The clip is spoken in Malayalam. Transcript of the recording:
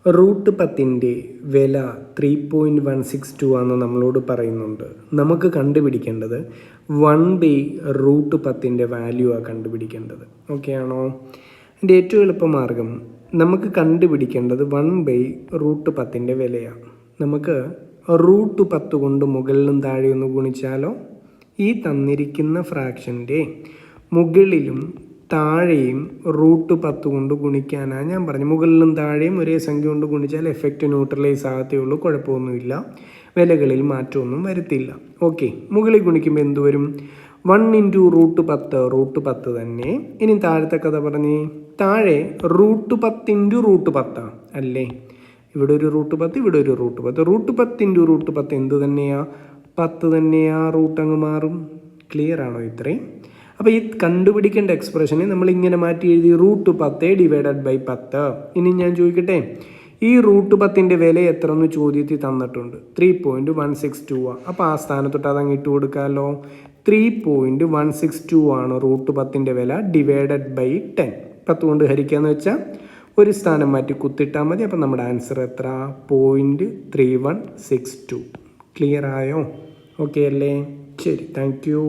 റൂട്ട് 10ൻ്റെ വില 3.162 ആണെന്ന് നമ്മളോട് പറയുന്നുണ്ട്. നമുക്ക് കണ്ടുപിടിക്കേണ്ടത് 1/√10ൻ്റെ വാല്യൂ ആണ് കണ്ടുപിടിക്കേണ്ടത്. ഓക്കെ ആണോ? അതിൻ്റെ ഏറ്റവും എളുപ്പമാർഗം നമുക്ക് കണ്ടുപിടിക്കേണ്ടത് 1/√10ൻ്റെ വിലയാണ്. നമുക്ക് √10 കൊണ്ട് മുകളിലും താഴെയൊന്ന് ഗുണിച്ചാലോ? ഈ തന്നിരിക്കുന്ന ഫ്രാക്ഷൻ്റെ മുകളിലും താഴെയും √10 കൊണ്ട് ഗുണിക്കാനാണ് ഞാൻ പറഞ്ഞു. മുകളിലും താഴെയും ഒരേ സംഖ്യ കൊണ്ട് ഗുണിച്ചാൽ എഫക്റ്റ് ന്യൂട്രലൈസ് ആകത്തേ ഉള്ളൂ. കുഴപ്പമൊന്നുമില്ല, വിലകളിൽ മാറ്റമൊന്നും വരുത്തില്ല. ഓക്കെ, മുകളിൽ ഗുണിക്കുമ്പോൾ എന്ത് വരും? 1 × √10 തന്നെ. ഇനി താഴത്തെ കഥ പറഞ്ഞേ. താഴെ √10 × √10 അല്ലേ? ഇവിടെ ഒരു √10, ഇവിടെ ഒരു √10. √10 × √10 എന്ത് തന്നെയാ? 10 തന്നെയാ. റൂട്ട് അങ്ങ് മാറും. ക്ലിയർ ആണോ ഇത്രയും? അപ്പോൾ ഈ കണ്ടുപിടിക്കേണ്ട എക്സ്പ്രഷനെ നമ്മൾ ഇങ്ങനെ മാറ്റി എഴുതി, √10 ÷ 10. ഇനി ഞാൻ ചോദിക്കട്ടെ, ഈ √10ൻ്റെ വില എത്ര എന്ന് ചോദ്യത്തിൽ തന്നിട്ടുണ്ട്? 3.162 ആണ്. അപ്പോൾ ആ സ്ഥാനത്തൊട്ട് അതങ്ങ് ഇട്ട് കൊടുക്കാമല്ലോ. 3.162 ആണ് √10ൻ്റെ വില ÷ 10. 10 കൊണ്ട് ഹരിക്കാന്ന് വെച്ചാൽ ഒരു സ്ഥാനം മാറ്റി കുത്തിട്ടാൽ മതി. അപ്പം നമ്മുടെ ആൻസർ എത്ര? 0.3162. ക്ലിയർ ആയോ? ഓക്കെ അല്ലേ? ശരി, താങ്ക് യു.